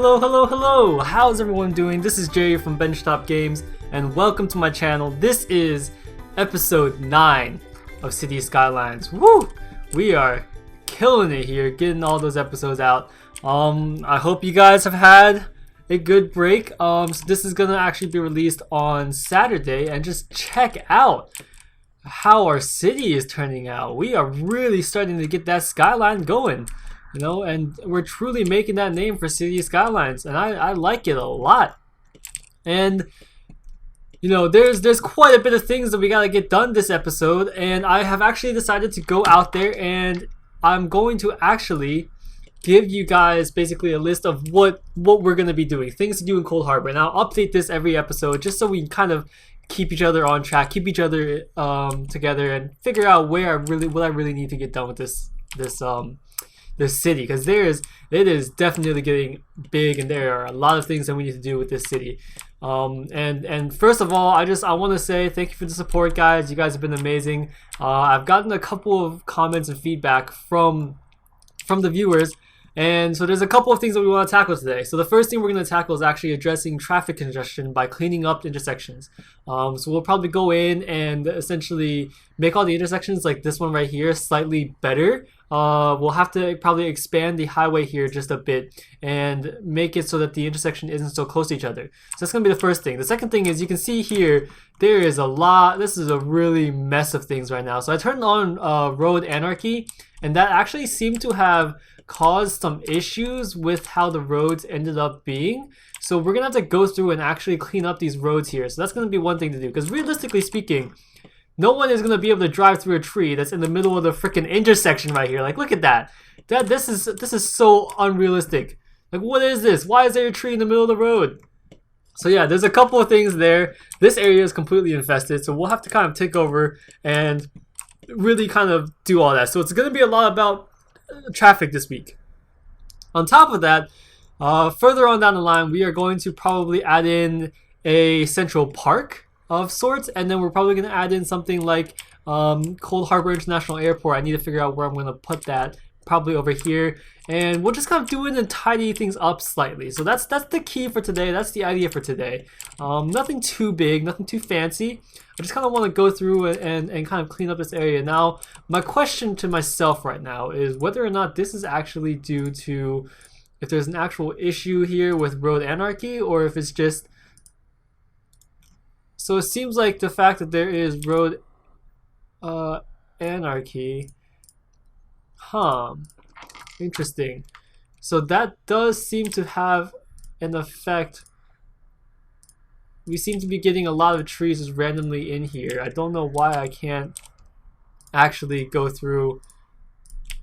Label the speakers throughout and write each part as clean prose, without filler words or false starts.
Speaker 1: Hello! How's everyone doing? This is Jerry from Benchtop Games, and welcome to my channel. This is episode 9 of City Skylines. Woo! We are killing it here, getting all those episodes out. I hope you guys have had a good break. So this is gonna actually be released on Saturday, and just check out how our city is turning out. We are really starting to get that skyline going. You know, and we're truly making that name for City Skylines, and I like it a lot. And you know, there's quite a bit of things that we gotta get done this episode, and I have actually decided to go out there and I'm going to actually give you guys basically a list of what we're gonna be doing, things to do in Cold Harbor, and I'll update this every episode just so we can kind of keep each other on track, keep each other together, and figure out what I really need to get done with this city, because it is definitely getting big, and there are a lot of things that we need to do with this city. And first of all, I want to say thank you for the support, guys. You guys have been amazing. I've gotten a couple of comments and feedback from the viewers, and so there's a couple of things that we want to tackle today. So the first thing we're going to tackle is actually addressing traffic congestion by cleaning up intersections. So we'll probably go in and essentially make all the intersections, like this one right here, slightly better. We'll have to probably expand the highway here just a bit and make it so that the intersection isn't so close to each other. So that's going to be the first thing. The second thing is, you can see here, there is a lot. This is a really mess of things right now. So I turned on road anarchy, and that actually seemed to have caused some issues with how the roads ended up being. So we're gonna have to go through and actually clean up these roads here. So that's gonna be one thing to do, because realistically speaking, no one is gonna be able to drive through a tree that's in the middle of the freaking intersection right here. Like, look at that. This is so unrealistic. Like, what is this? Why is there a tree in the middle of the road? So yeah, there's a couple of things there. This area is completely infested, so we'll have to kind of take over and really kind of do all that. So it's gonna be a lot about traffic this week. On top of that, further on down the line, we are going to probably add in a central park of sorts, and then we're probably going to add in something like Cold Harbor International Airport. I need to figure out where I'm going to put that, probably over here, and we'll just kind of do it and tidy things up slightly. So that's the key for today. That's the idea for today. Nothing too big, nothing too fancy. I just kind of want to go through and kind of clean up this area. Now, my question to myself right now is whether or not this is actually due to, if there's an actual issue here with road anarchy, or if it's just... So it seems like the fact that there is road anarchy. Interesting. So that does seem to have an effect. We seem to be getting a lot of trees just randomly in here. I don't know why I can't actually go through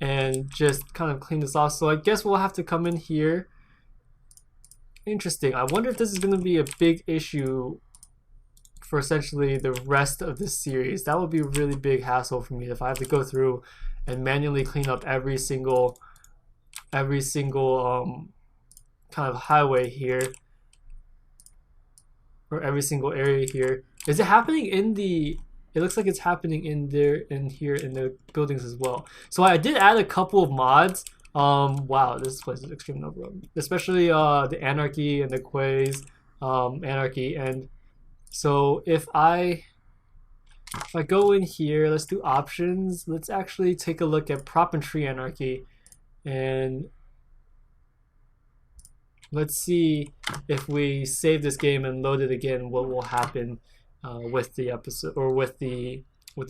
Speaker 1: and just kind of clean this off. So I guess we'll have to come in here. Interesting. I wonder if this is going to be a big issue for essentially the rest of this series. That would be a really big hassle for me if I have to go through and manually clean up every single kind of highway here, or every single area here. Is it happening in the... It looks like it's happening in there, in here, in the buildings as well. So I did add a couple of mods. Wow, this place is extreme overload, especially the anarchy and the quays anarchy. And so if I go in here, let's do options. Let's actually take a look at prop and tree anarchy, and let's see if we save this game and load it again, what will happen with the episode, or with the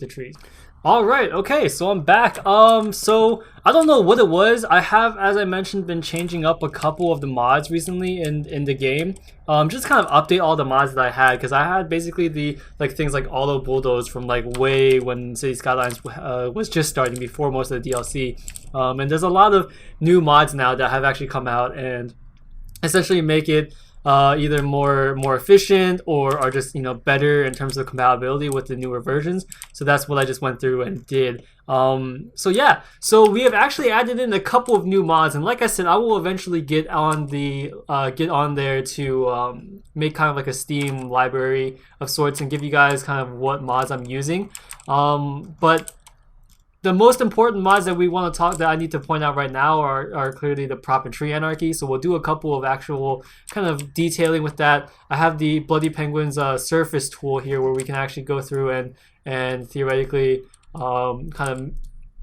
Speaker 1: trees. All right, okay, so I'm back. So I don't know what it was. I have, as I mentioned, been changing up a couple of the mods recently in the game. Just kind of update all the mods that I had, because I had basically the things like auto bulldoze from like way when City Skylines was just starting, before most of the DLC. And there's a lot of new mods now that have actually come out and essentially make it either more efficient, or are just, you know, better in terms of compatibility with the newer versions. So that's what I just went through and did. So yeah, so we have actually added in a couple of new mods, and like I said, I will eventually get on there to make kind of like a Steam library of sorts and give you guys kind of what mods I'm using. But the most important mods that we want to talk that I need to point out right now are clearly the prop and tree anarchy. So we'll do a couple of actual kind of detailing with that. I have the Bloody Penguins surface tool here where we can actually go through and theoretically kind of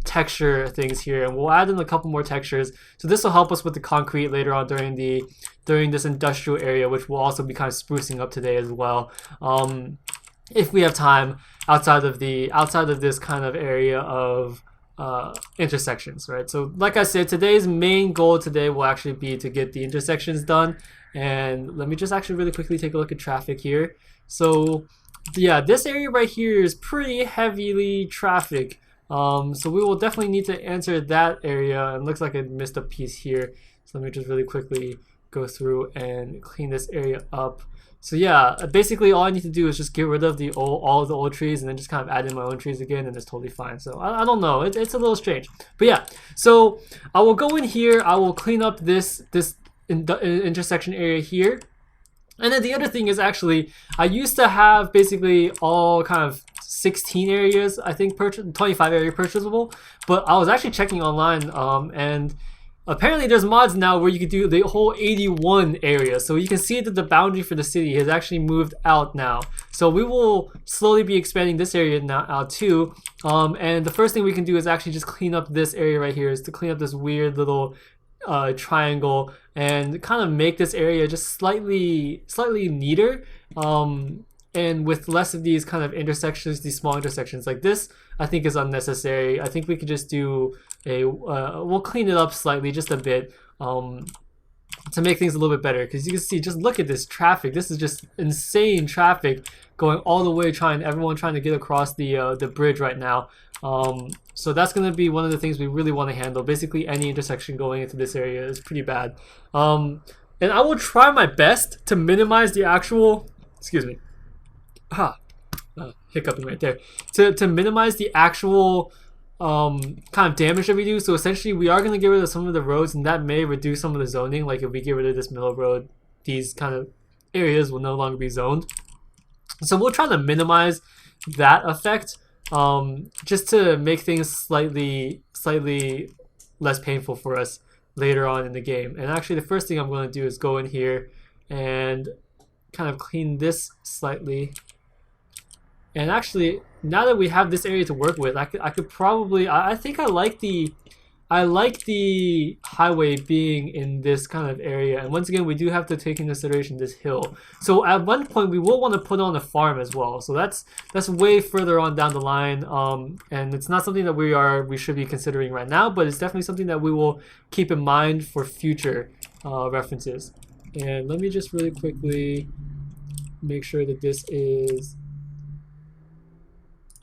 Speaker 1: texture things here, and we'll add in a couple more textures. So this will help us with the concrete later on during this industrial area, which we'll also be kind of sprucing up today as well. If we have time outside of this kind of area of intersections, right? So like I said, today's main goal today will actually be to get the intersections done. And let me just actually really quickly take a look at traffic here. So yeah, this area right here is pretty heavily traffic. So we will definitely need to answer that area. It looks like I missed a piece here. So let me just really quickly go through and clean this area up. So yeah, basically all I need to do is just get rid of all of the old trees and then just kind of add in my own trees again, and it's totally fine. So I don't know, it's a little strange, but yeah. So I will go in here, I will clean up this intersection area here. And then the other thing is, actually I used to have basically all kind of 16 areas, I think 25 area purchasable, but I was actually checking online and apparently there's mods now where you could do the whole 81 area. So you can see that the boundary for the city has actually moved out now. So we will slowly be expanding this area now out too. And the first thing we can do is actually just clean up this area right here, is to clean up this weird little triangle and kind of make this area just slightly neater. And with less of these kind of intersections, these small intersections like this, I think is unnecessary. I think we could just do we'll clean it up slightly, just a bit, to make things a little bit better. Because you can see, just look at this traffic. This is just insane traffic going all the way, everyone trying to get across the bridge right now. So that's going to be one of the things we really want to handle. Basically, any intersection going into this area is pretty bad. And I will try my best to minimize the actual, excuse me, hiccuping right there, to minimize the actual kind of damage that we do. So essentially we are going to get rid of some of the roads, and that may reduce some of the zoning. Like if we get rid of this middle road, these kind of areas will no longer be zoned. So we'll try to minimize that effect, just to make things slightly less painful for us later on in the game. And actually the first thing I'm going to do is go in here and kind of clean this slightly. And actually, now that we have this area to work with, I could probably, I think I like the highway being in this kind of area. And once again, we do have to take into consideration this hill. So at one point we will want to put on a farm as well. So that's way further on down the line. And it's not something that we should be considering right now, but it's definitely something that we will keep in mind for future references. And let me just really quickly make sure that this is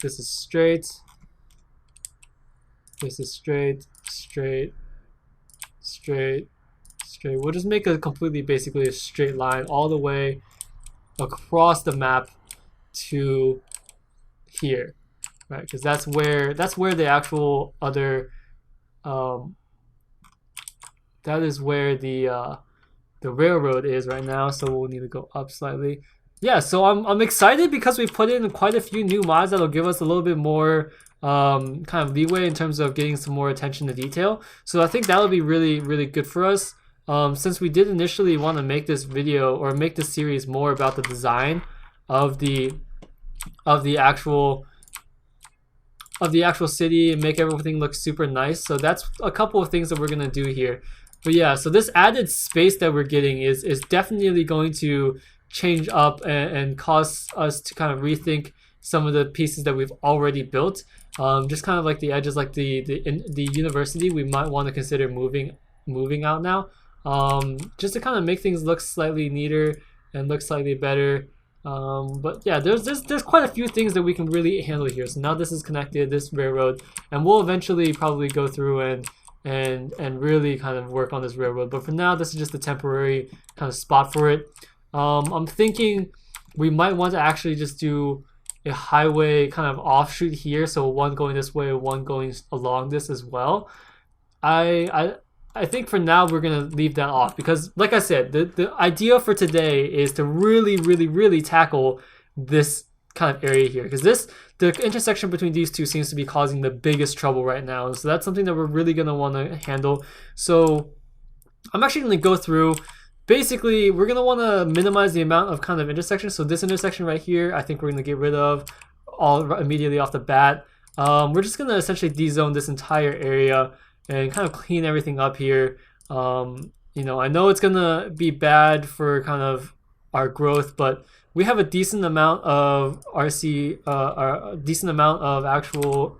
Speaker 1: straight. This is straight. We'll just make a completely, basically a straight line all the way across the map to here, right? Because that's where the actual other that is where the railroad is right now. So we'll need to go up slightly. Yeah, so I'm excited because we put in quite a few new mods that'll give us a little bit more kind of leeway in terms of getting some more attention to detail. So I think that'll be really good for us. Since we did initially want to make this video or make this series more about the design of the actual city and make everything look super nice. So that's a couple of things that we're gonna do here. But yeah, so this added space that we're getting is definitely going to change up and cause us to kind of rethink some of the pieces that we've already built. Just kind of like the edges, like the university, we might want to consider moving out now, just to kind of make things look slightly neater and look slightly better. But yeah, there's quite a few things that we can really handle here. So now this is connected, this railroad, and we'll eventually probably go through and really kind of work on this railroad. But for now, this is just a temporary kind of spot for it. I'm thinking we might want to actually just do a highway kind of offshoot here, so one going this way, one going along this as well. I think for now we're gonna leave that off because, like I said, the idea for today is to really tackle this kind of area here, because the intersection between these two seems to be causing the biggest trouble right now. So that's something that we're really going to want to handle. So I'm actually going to go through. Basically, we're going to want to minimize the amount of kind of intersections. So this intersection right here, I think we're going to get rid of all immediately off the bat. We're just going to essentially dezone this entire area and kind of clean everything up here. You know, I know it's going to be bad for kind of our growth, but we have a decent amount of RC, a decent amount of actual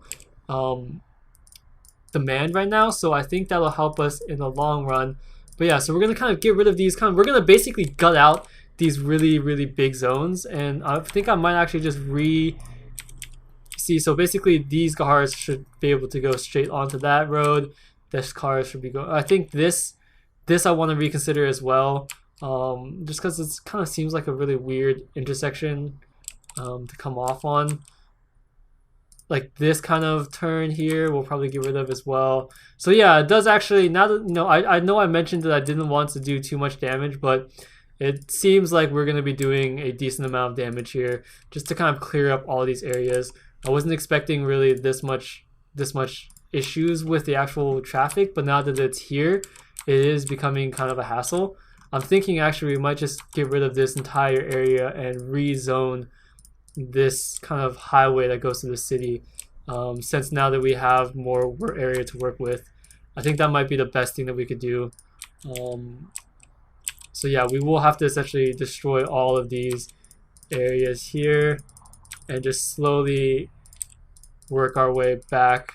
Speaker 1: demand right now. So I think that'll help us in the long run. But yeah, so we're going to kind of get rid of these we're going to basically gut out these really, really big zones. And I think I might actually just so basically these cars should be able to go straight onto that road. This car should be going, I think this I want to reconsider as well. Just because it kind of seems like a really weird intersection to come off on. Like this kind of turn here, we'll probably get rid of as well. So yeah, it does actually, now that, you know, I know I mentioned that I didn't want to do too much damage, but it seems like we're going to be doing a decent amount of damage here just to kind of clear up all these areas. I wasn't expecting really this much issues with the actual traffic, but now that it's here, it is becoming kind of a hassle. I'm thinking actually we might just get rid of this entire area and rezone this kind of highway that goes to the city, since now that we have more area to work with. I think that might be the best thing that we could do. So yeah, we will have to essentially destroy all of these areas here and just slowly work our way back.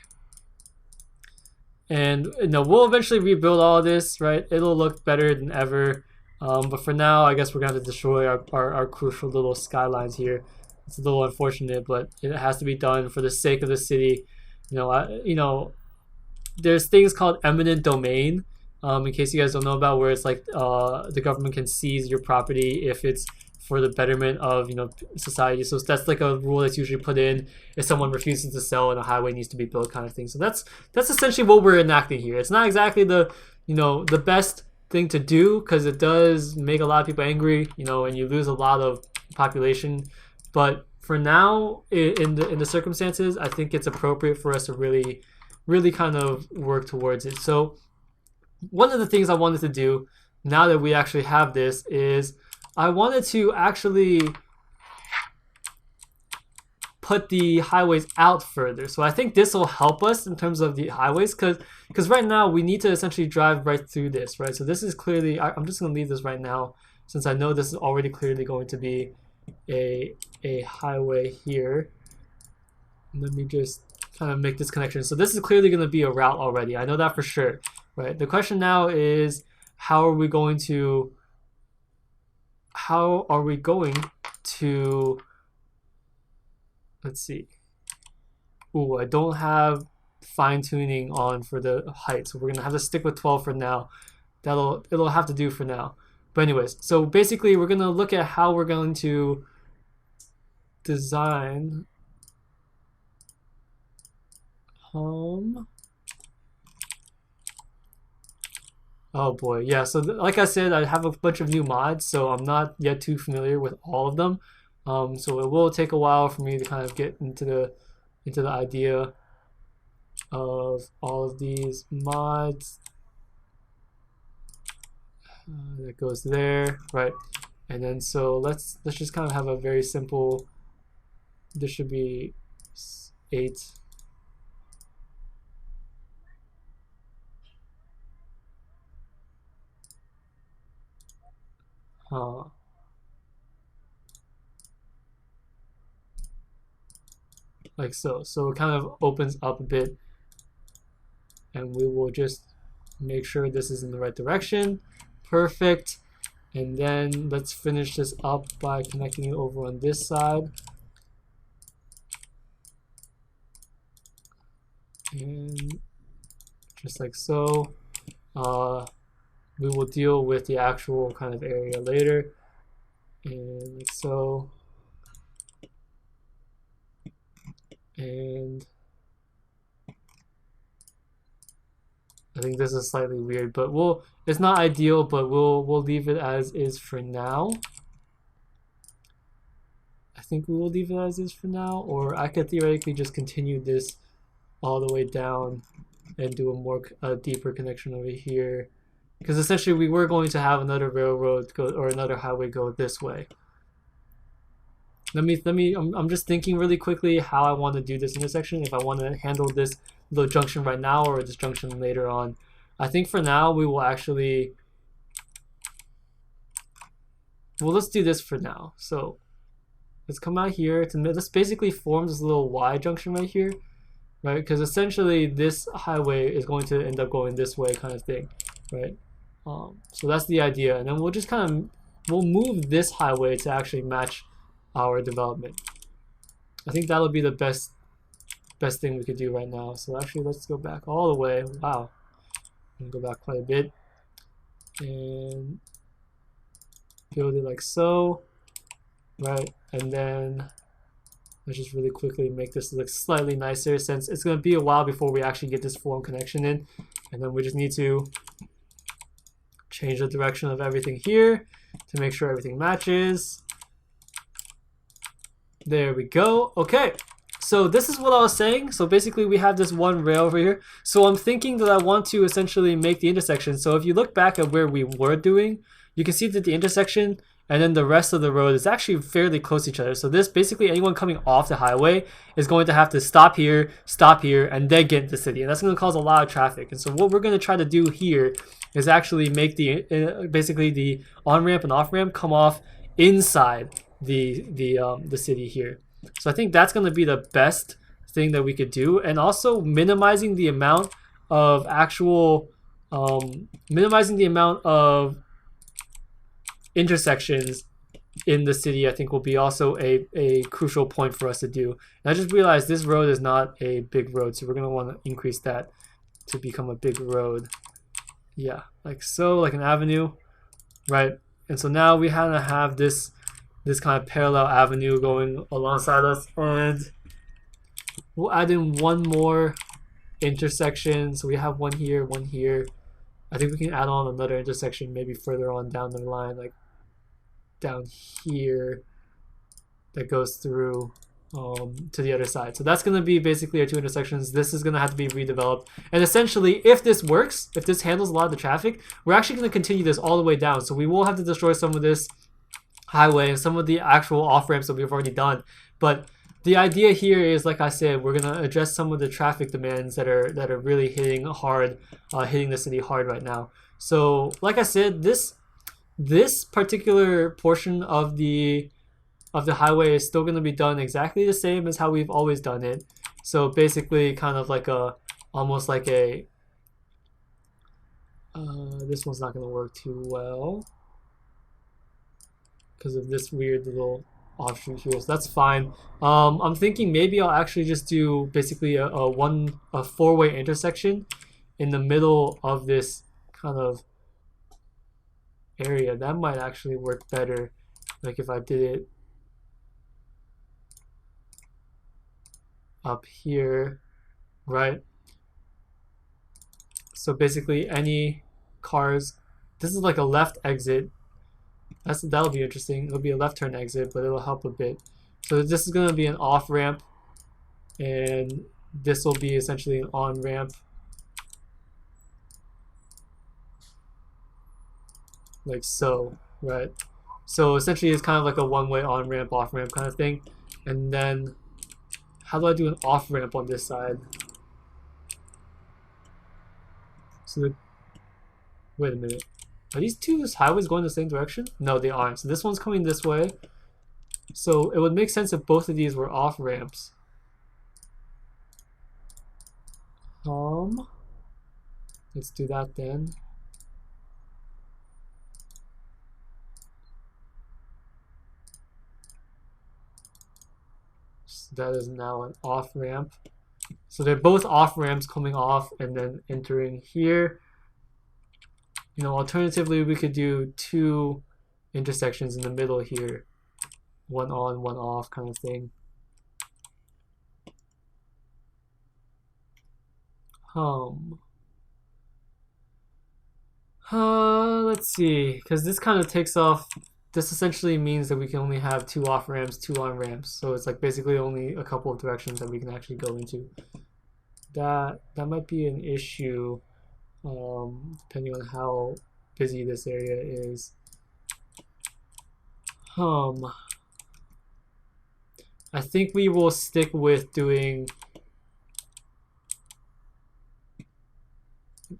Speaker 1: And you know, we'll eventually rebuild all of this, right? It'll look better than ever. But for now, I guess we're gonna have to destroy our crucial little skylines here. It's a little unfortunate, but it has to be done for the sake of the city. You know, there's things called eminent domain. In case you guys don't know about, where it's like the government can seize your property if it's for the betterment of, you know, society. So that's like a rule that's usually put in if someone refuses to sell and a highway needs to be built, kind of thing. So that's essentially what we're enacting here. It's not exactly the, you know, the best thing to do, because it does make a lot of people angry, you know, and you lose a lot of population. But for now, in the circumstances, I think it's appropriate for us to really kind of work towards it. So one of the things I wanted to do now that we actually have this is I wanted to actually put the highways out further. So I think this will help us in terms of the highways, because right now we need to essentially drive right through this, right? So this is clearly, I'm just going to leave this right now since I know this is already clearly going to be a highway here. Let me just kind of make this connection. So this is clearly going to be a route already. I know that for sure, right? The question now is how are we going to let's see. Ooh, I don't have fine-tuning on for the height, so we're gonna have to stick with 12 for now. It'll have to do for now. But anyways, so basically we're gonna look at how we're going to design home. Oh boy, yeah, so like I said, I have a bunch of new mods, so I'm not yet too familiar with all of them. So it will take a while for me to kind of get into the idea of all of these mods. That goes there, right? And then so let's just kind of have a very simple, this should be 8. Like so. So it kind of opens up a bit, and we will just make sure this is in the right direction. Perfect. And then let's finish this up by connecting it over on this side. And just like so. We will deal with the actual kind of area later. And like so. And I think this is slightly weird, but it's not ideal, but we'll leave it as is for now. I think we will leave it as is for now, or I could theoretically just continue this all the way down and do a deeper connection over here, because essentially we were going to have another railroad go, or another highway go this way. I'm just thinking really quickly how I want to do this intersection, if I want to handle this little junction right now or this junction later on. I think for now we will actually, well, let's do this for now. So let's come out here. This basically forms this little Y junction right here, right? Because essentially this highway is going to end up going this way kind of thing, right? So that's the idea. And then we'll just kind of, we'll move this highway to actually match our development. I think that'll be the best thing we could do right now. So actually let's go back all the way. Wow. I'm gonna go back quite a bit. And build it like so, right? And then let's just really quickly make this look slightly nicer, since it's going to be a while before we actually get this full connection in. And then we just need to change the direction of everything here to make sure everything matches. There we go. Okay, so this is what I was saying. So basically we have this one rail over here. So I'm thinking that I want to essentially make the intersection. So if you look back at where we were doing, you can see that the intersection and then the rest of the road is actually fairly close to each other. So this, basically anyone coming off the highway is going to have to stop here, and then get into the city. And that's going to cause a lot of traffic. And so what we're going to try to do here is actually make the basically the on-ramp and off-ramp come off inside the city here. So I think that's going to be the best thing that we could do, and also minimizing the amount of actual intersections in the city. I think will be also a crucial point for us to do. And I just realized this road is not a big road, so we're going to want to increase that to become a big road. Yeah, like so, like an avenue, right? And so now we have this kind of parallel avenue going alongside us, and we'll add in one more intersection. So we have one here, one here. I think we can add on another intersection maybe further on down the line, like down here, that goes through to the other side. So that's going to be basically our two intersections. This is going to have to be redeveloped. And essentially, if this works, if this handles a lot of the traffic, we're actually going to continue this all the way down. So we will have to destroy some of this highway and some of the actual off-ramps that we've already done. But the idea here is, like I said, we're going to address some of the traffic demands that are really hitting hard, hitting the city hard right now. So like I said, this particular portion of the highway is still going to be done exactly the same as how we've always done it. So basically kind of like almost like a this one's not going to work too well because of this weird little offshoot here, so that's fine. I'm thinking maybe I'll actually just do basically a four-way intersection in the middle of this kind of area. That might actually work better, like if I did it up here, right? So basically any cars, this is like a left exit. That'll be interesting. It'll be a left turn exit, but it'll help a bit. So this is going to be an off ramp, and this will be essentially an on ramp. Like so, right? So essentially it's kind of like a one-way on ramp, off ramp kind of thing. And then how do I do an off ramp on this side? So wait a minute. Are these two highways going the same direction? No, they aren't. So this one's coming this way. So it would make sense if both of these were off ramps. Let's do that then. So that is now an off ramp. So they're both off ramps coming off and then entering here. You know, alternatively, we could do two intersections in the middle here. One on, one off kind of thing. Let's see, because this kind of takes off this essentially means that we can only have 2 off ramps, 2 on ramps. So it's like basically only a couple of directions that we can actually go into. That might be an issue, depending on how busy this area is. I think we will stick with doing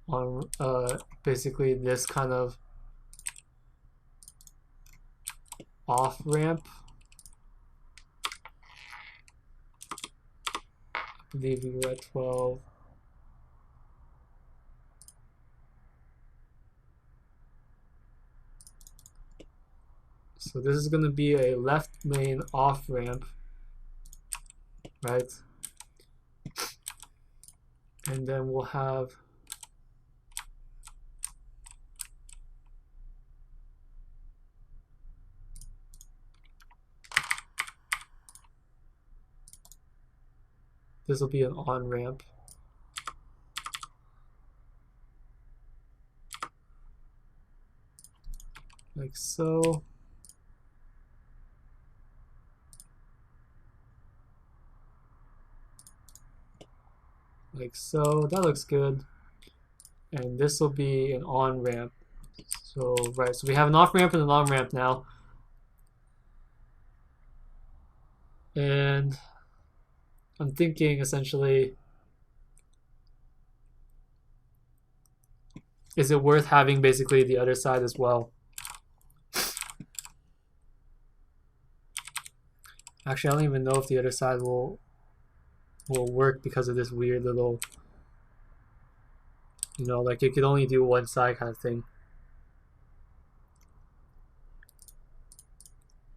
Speaker 1: on basically this kind of off ramp. I believe we were at 12. So this is going to be a left lane off ramp, right? And then we'll have this will be an on ramp. Like so. Like so. That looks good. And this will be an on ramp. So, right, so we have an off ramp and an on ramp now. And I'm thinking essentially, is it worth having basically the other side as well? Actually, I don't even know if the other side will work because of this weird little, you know, like it could only do one side kind of thing.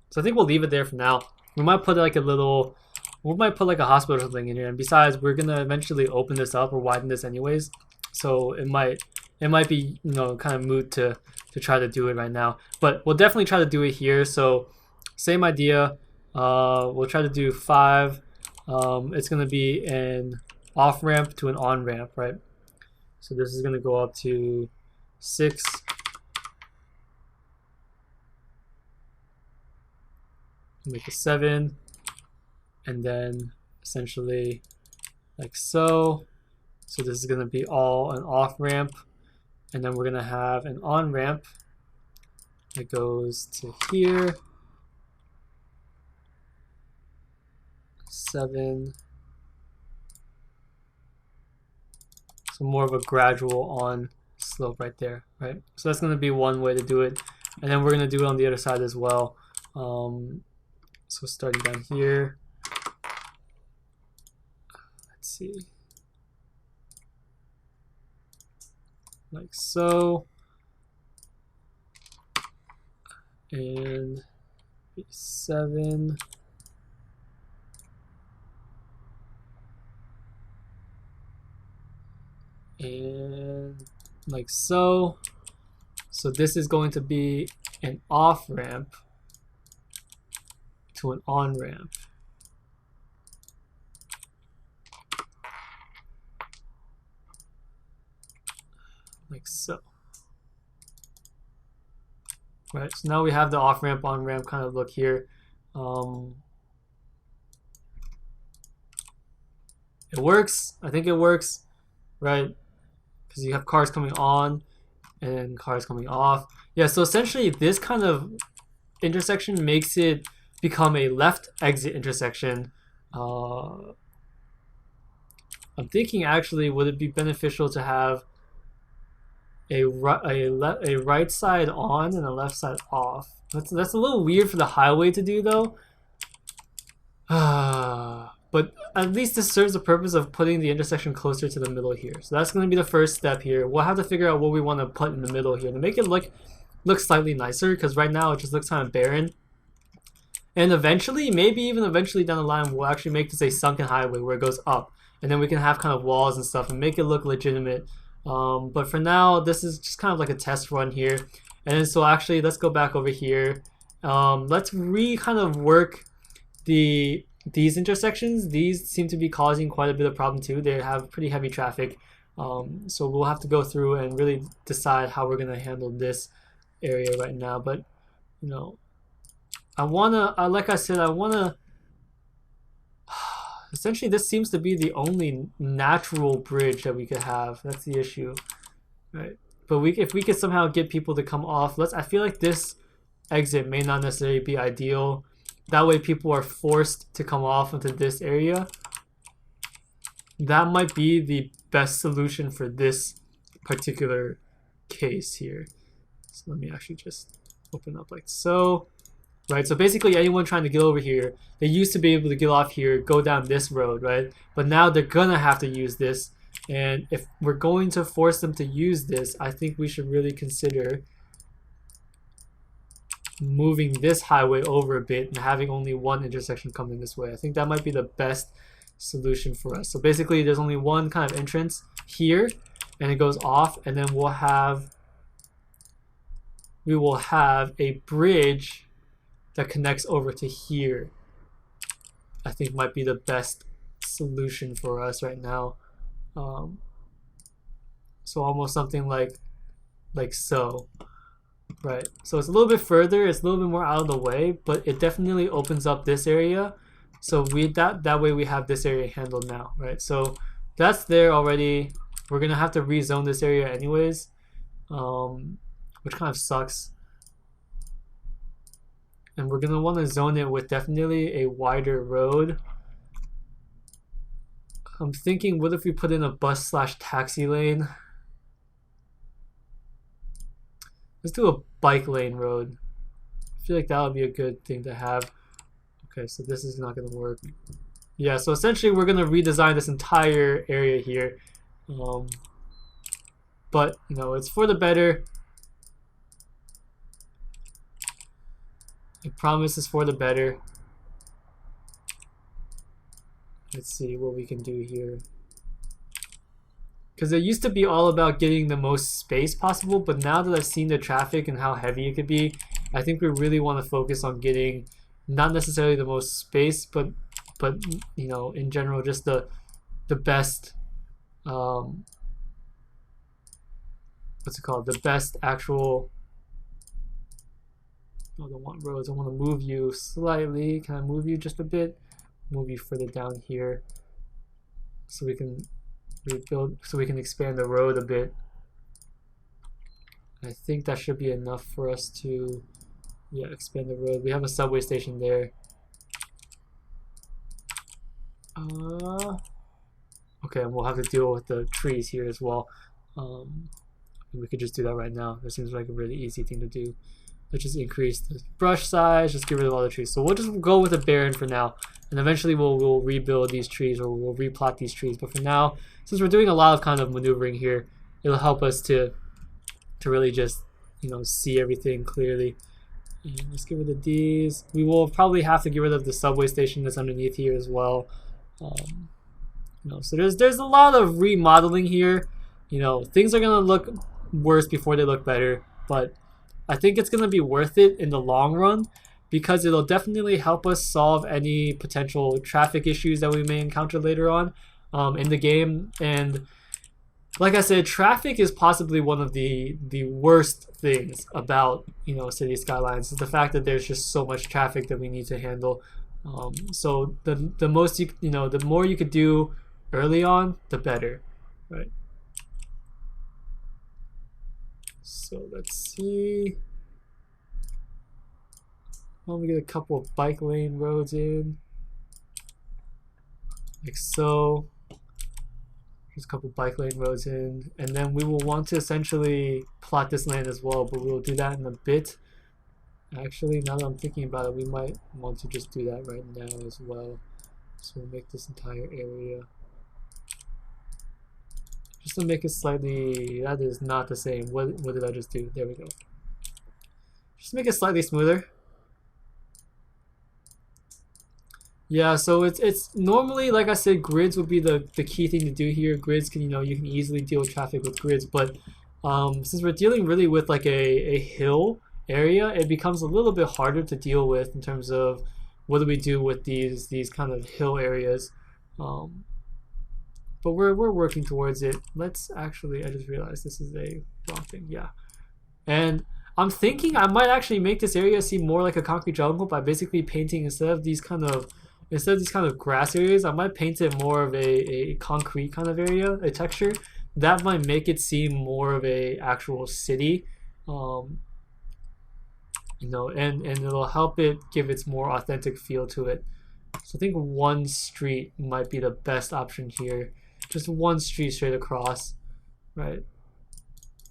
Speaker 1: So I think we'll leave it there for now. We might put like a little, we might put like a hospital or something in here. And besides, we're gonna eventually open this up or widen this anyways. So it might be, you know, kind of moot to try to do it right now. But we'll definitely try to do it here. So same idea. We'll try to do 5. It's gonna be an off ramp to an on ramp, right? So this is gonna go up to 6. Make a 7, and then essentially like so. So this is gonna be all an off ramp, and then we're gonna have an on ramp that goes to here. 7. So more of a gradual on slope right there, right? So that's going to be one way to do it. And then we're going to do it on the other side as well. So starting down here. Let's see. Like so. And 7. And like so. So this is going to be an off ramp to an on ramp. Like so. Right, so now we have the off ramp, on ramp kind of look here. It works. I think it works, right? Because you have cars coming on and cars coming off. Yeah, so essentially this kind of intersection makes it become a left exit intersection. I'm thinking actually, would it be beneficial to have a right side on and a left side off? That's a little weird for the highway to do though. But at least this serves the purpose of putting the intersection closer to the middle here. So that's going to be the first step here. We'll have to figure out what we want to put in the middle here to make it look slightly nicer, because right now it just looks kind of barren. And eventually, maybe even eventually down the line, we'll actually make this a sunken highway where it goes up. And then we can have kind of walls and stuff and make it look legitimate. But for now, this is just kind of like a test run here. And then so actually, let's go back over here. Let's kind of work these intersections. These seem to be causing quite a bit of problem too. They have pretty heavy traffic. So we'll have to go through and really decide how we're going to handle this area right now. But, you know, I wanna, like I said, I wanna. Essentially, this seems to be the only natural bridge that we could have. That's the issue, right? But if we could somehow get people to come off, I feel like this exit may not necessarily be ideal. That way, people are forced to come off into this area. That might be the best solution for this particular case here. So let me actually just open up like so. Right, so basically anyone trying to get over here, they used to be able to get off here, go down this road, right? But now they're gonna have to use this, and if we're going to force them to use this, I think we should really consider moving this highway over a bit and having only one intersection coming this way. I think that might be the best solution for us. So basically there's only one kind of entrance here, and it goes off, and then we will have a bridge that connects over to here. I think might be the best solution for us right now. So almost something like so, right? So it's a little bit further, it's a little bit more out of the way, but it definitely opens up this area. So that way we have this area handled now, right? So that's there already. We're gonna have to rezone this area anyways, which kind of sucks. And we're gonna want to zone it with definitely a wider road. I'm thinking, what if we put in a bus/taxi lane? Let's do a bike lane road. I feel like that would be a good thing to have. Okay, so this is not gonna work. Yeah, so essentially we're gonna redesign this entire area here. But you know, it's for the better. I promise it's for the better. Let's see what we can do here. Because it used to be all about getting the most space possible, but now that I've seen the traffic and how heavy it could be, I think we really want to focus on getting not necessarily the most space, but you know, in general, just the best what's it called? The best actual. I don't want roads. I want to move you slightly. Can I move you just a bit? Move you further down here, so we can rebuild, so we can expand the road a bit. I think that should be enough for us to, yeah, expand the road. We have a subway station there. Okay, and we'll have to deal with the trees here as well. We could just do that right now. That seems like a really easy thing to do. Let's just increase the brush size, just get rid of all the trees. So we'll just go with a barren for now, and eventually we'll rebuild these trees, or we'll replot these trees. But for now, since we're doing a lot of kind of maneuvering here, it'll help us to really just, you know, see everything clearly. And let's get rid of these. We will probably have to get rid of the subway station that's underneath here as well. You know, so there's a lot of remodeling here. You know, things are gonna look worse before they look better, but I think it's going to be worth it in the long run, because it'll definitely help us solve any potential traffic issues that we may encounter later on in the game. And like I said, traffic is possibly one of the worst things about, you know, City Skylines, is the fact that there's just so much traffic that we need to handle. So the most you know, the more you could do early on, the better, right? So let's see. Well, we get a couple of bike lane roads in, like so. There's a couple of bike lane roads in, and then we will want to essentially plot this land as well, but we'll do that in a bit. Actually, now that I'm thinking about it, we might want to just do that right now as well. So we'll make this entire area. Just to make it slightly, that is not the same. What did I just do? There we go. Just make it slightly smoother. Yeah, so it's normally, like I said, grids would be the key thing to do here. Grids can, you know, you can easily deal with traffic with grids, but since we're dealing really with like a hill area, it becomes a little bit harder to deal with in terms of what do we do with these kind of hill areas. But we're working towards it. Let's actually, I just realized this is a wrong thing. Yeah. And I'm thinking I might actually make this area seem more like a concrete jungle by basically painting instead of these kind of grass areas, I might paint it more of a concrete kind of area, a texture. That might make it seem more of a actual city. You know, and it'll help it give its more authentic feel to it. So I think one street might be the best option here. Just one street straight across, right?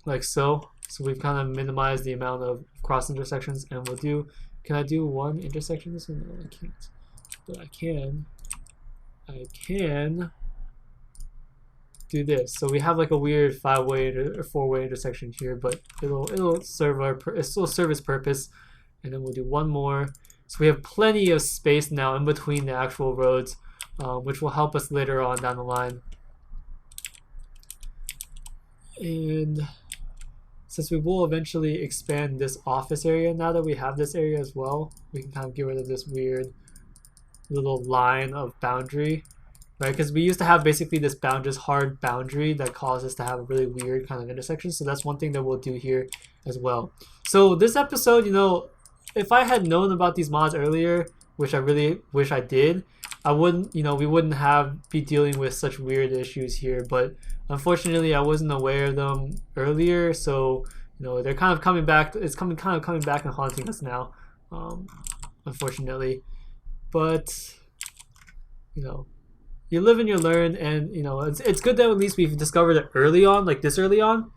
Speaker 1: Like so. So we've kind of minimized the amount of cross intersections, and we'll do, can I do one intersection this one? No, I can't. But I can do this. So we have like a weird 5-way or 4-way intersection here, but it'll serve it'll serve its purpose. And then we'll do one more. So we have plenty of space now in between the actual roads, which will help us later on down the line. And since we will eventually expand this office area, now that we have this area as well, we can kind of get rid of this weird little line of boundary, right? Because we used to have basically this hard boundary that caused us to have a really weird kind of intersection. So that's one thing that we'll do here as well. So this episode, you know, if I had known about these mods earlier, which I really wish I did, I wouldn't, you know, we wouldn't be dealing with such weird issues here. But unfortunately, I wasn't aware of them earlier, so you know they're kind of coming back. It's coming back and haunting us now, unfortunately. But you know, you live and you learn, and you know it's good that at least we've discovered it early on, like this early on.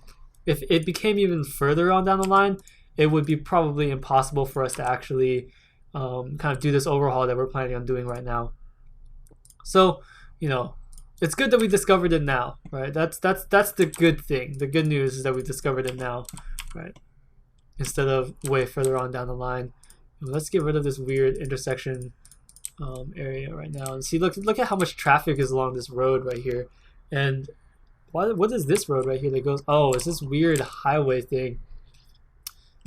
Speaker 1: If it became even further on down the line, it would be probably impossible for us to actually kind of do this overhaul that we're planning on doing right now. So, you know, it's good that we discovered it now, right? That's the good thing. The good news is that we discovered it now, right? Instead of way further on down the line. Let's get rid of this weird intersection area right now and see. Look at how much traffic is along this road right here. And what is this road right here that goes? Oh, it's this weird highway thing.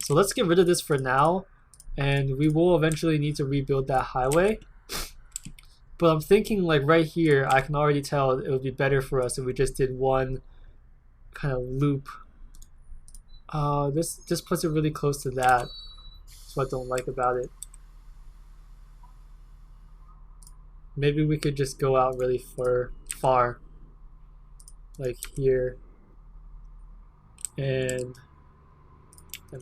Speaker 1: So let's get rid of this for now, and we will eventually need to rebuild that highway. But I'm thinking like right here, I can already tell it would be better for us if we just did one kind of loop. This puts it really close to that. That's what I don't like about it. Maybe we could just go out really far, like here, and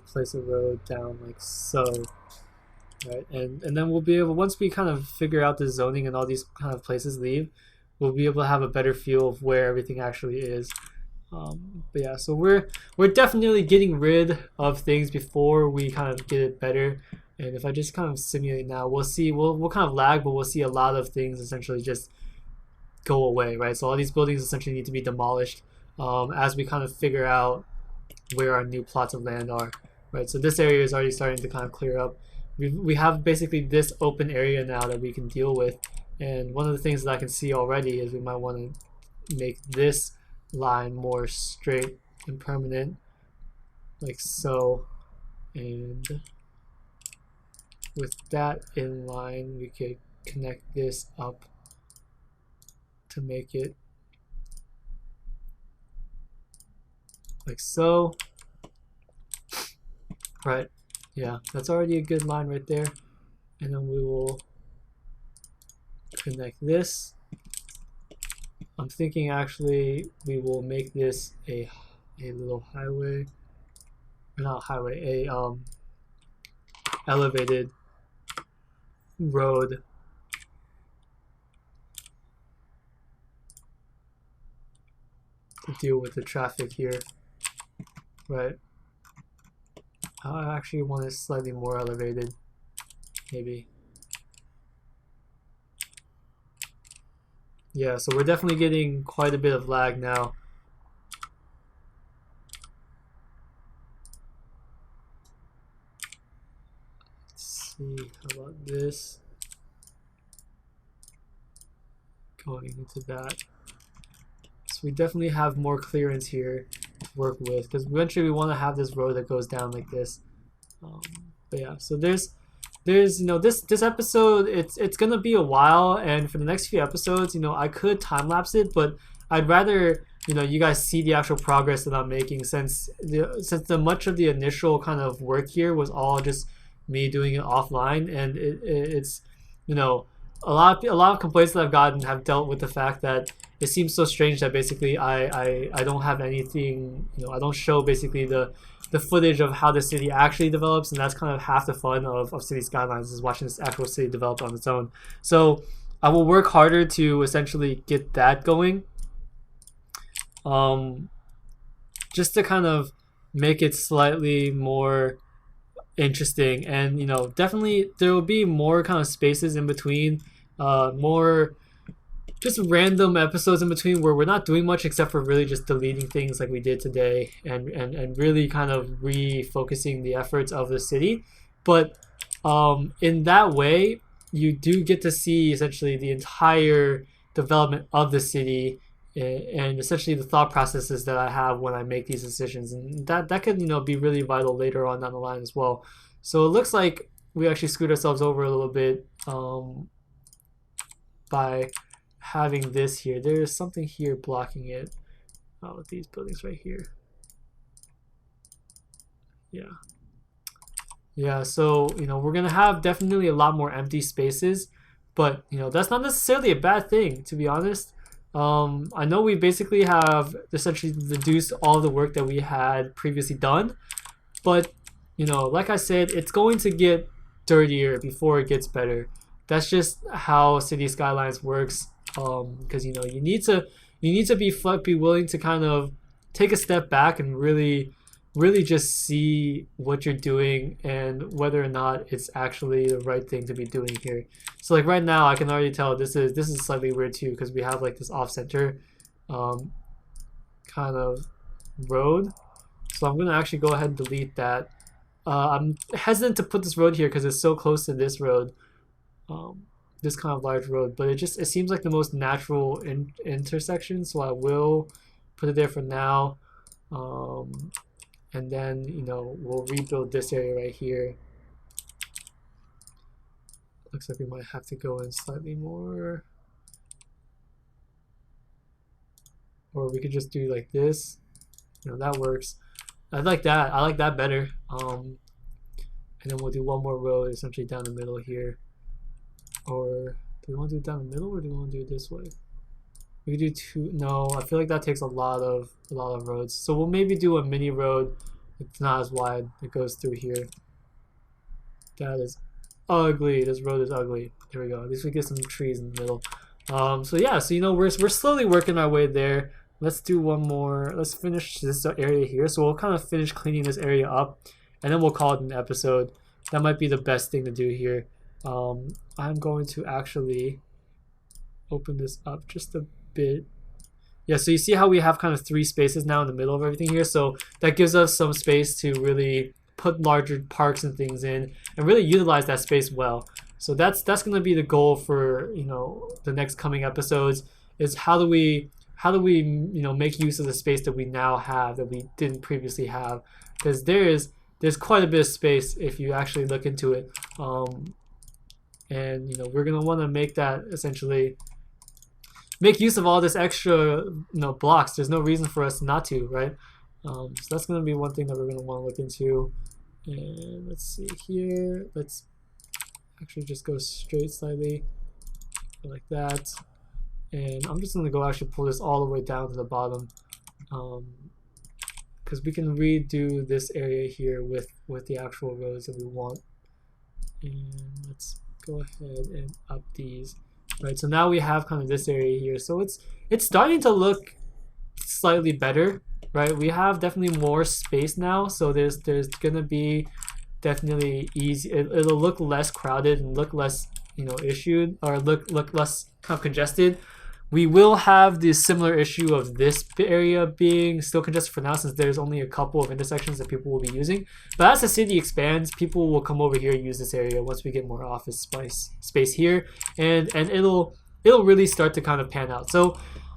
Speaker 1: place a road down like so. Right, and then we'll be able, once we kind of figure out the zoning and all these kind of places leave, we'll be able to have a better feel of where everything actually is. But yeah, so we're definitely getting rid of things before we kind of get it better. And if I just kind of simulate now, we'll see, we'll kind of lag, but we'll see a lot of things essentially just go away, right? So all these buildings essentially need to be demolished as we kind of figure out where our new plots of land are, right? So this area is already starting to kind of clear up. We have basically this open area now that we can deal with, and one of the things that I can see already is we might want to make this line more straight and permanent, like so, and with that in line we could connect this up to make it like so, right? Yeah, that's already a good line right there. And then we will connect this. I'm thinking actually we will make this a little highway, or not highway, a elevated road to deal with the traffic here, right? I actually want it slightly more elevated, maybe. Yeah, so we're definitely getting quite a bit of lag now. Let's see, how about this? Going into that. So we definitely have more clearance here to work with, because eventually we want to have this road that goes down like this. But yeah, so there's you know, this episode, it's gonna be a while, and for the next few episodes, you know, I could time lapse it, but I'd rather, you know, you guys see the actual progress that I'm making, since the much of the initial kind of work here was all just me doing it offline, and it's, you know, a lot of complaints that I've gotten have dealt with the fact that it seems so strange that basically I don't have anything, you know, I don't show basically the footage of how the city actually develops, and that's kind of half the fun of City Skylines, is watching this actual city develop on its own. So I will work harder to essentially get that going, just to kind of make it slightly more interesting. And, you know, definitely there will be more kind of spaces in between, more just random episodes in between where we're not doing much except for really just deleting things like we did today, and really kind of refocusing the efforts of the city. But in that way, you do get to see essentially the entire development of the city, and essentially the thought processes that I have when I make these decisions, and that could, you know, be really vital later on down the line as well. So it looks like we actually screwed ourselves over a little bit by having this here. There is something here blocking it. Oh, these buildings right here. Yeah, so, you know, we're gonna have definitely a lot more empty spaces, but, you know, that's not necessarily a bad thing, to be honest. I know we basically have essentially reduced all the work that we had previously done, but, you know, like I said, it's going to get dirtier before it gets better. That's just how City Skylines works, because, you know, you need to be willing to kind of take a step back and really just see what you're doing and whether or not it's actually the right thing to be doing here. So like right now, I can already tell this is slightly weird too, because we have like this off-center kind of road. So I'm gonna actually go ahead and delete that. I'm hesitant to put this road here because it's so close to this road, this kind of large road, but it seems like the most natural intersection, so I will put it there for now. And then, you know, we'll rebuild this area right here. Looks like we might have to go in slightly more, or we could just do like this. You know, that works. I like that better. And then we'll do one more road essentially down the middle here. Or do we want to do it down the middle, or do we want to do it this way? We could do two. No, I feel like that takes a lot of roads. So we'll maybe do a mini road. It's not as wide. It goes through here. That is ugly. This road is ugly. There we go. At least we get some trees in the middle. So yeah. So, you know, we're slowly working our way there. Let's do one more. Let's finish this area here. So we'll kind of finish cleaning this area up, and then we'll call it an episode. That might be the best thing to do here. I'm going to actually open this up just a bit. Yeah, so you see how we have kind of 3 spaces now in the middle of everything here, so that gives us some space to really put larger parks and things in and really utilize that space well. So that's going to be the goal for, you know, the next coming episodes, is how do we you know, make use of the space that we now have that we didn't previously have, because there's quite a bit of space if you actually look into it. And, you know, we're gonna want to make that essentially make use of all this extra, you know, blocks. There's no reason for us not to, right? So that's gonna be one thing that we're gonna want to look into. And let's see here. Let's actually just go straight slightly like that. And I'm just gonna go actually pull this all the way down to the bottom, because we can redo this area here with the actual roads that we want. And let's go ahead and up these. Right, so now we have kind of this area here, so it's starting to look slightly better, right? We have definitely more space now, so there's gonna be definitely easy. It'll look less crowded and look less, you know, issued, or look less kind of congested. We will have the similar issue of this area being still congested for now, since there's only a couple of intersections that people will be using. But as the city expands, people will come over here and use this area once we get more office space here, and it'll really start to kind of pan out. So,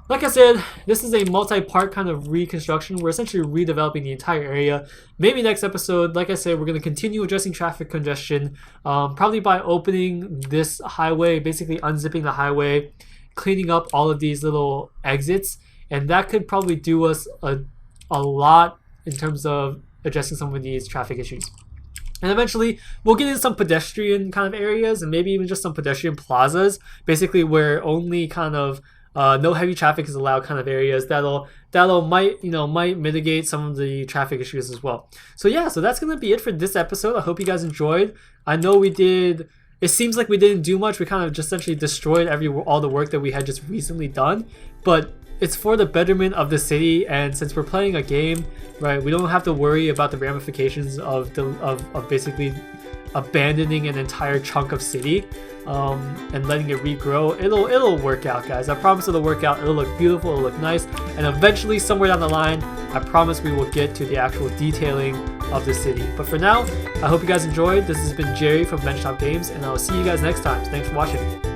Speaker 1: like I said, this is a multi-part kind of reconstruction. We're essentially redeveloping the entire area. Maybe next episode, like I said, we're going to continue addressing traffic congestion, probably by opening this highway, basically unzipping the highway, cleaning up all of these little exits, and that could probably do us a lot in terms of addressing some of these traffic issues. And eventually, we'll get in some pedestrian kind of areas and maybe even just some pedestrian plazas, basically where only kind of no heavy traffic is allowed kind of areas that'll might mitigate some of the traffic issues as well. So yeah, so that's gonna be it for this episode. I hope you guys enjoyed. I know we did. It seems like we didn't do much. We kind of just essentially destroyed all the work that we had just recently done, but it's for the betterment of the city, and since we're playing a game, right, we don't have to worry about the ramifications of basically abandoning an entire chunk of city and letting it regrow. It'll work out, guys. I promise it'll work out. It'll look beautiful, it'll look nice, and eventually somewhere down the line, I promise we will get to the actual detailing of the city. But for now, I hope you guys enjoyed. This has been Jerry from Benchtop Games, and I'll see you guys next time. Thanks for watching.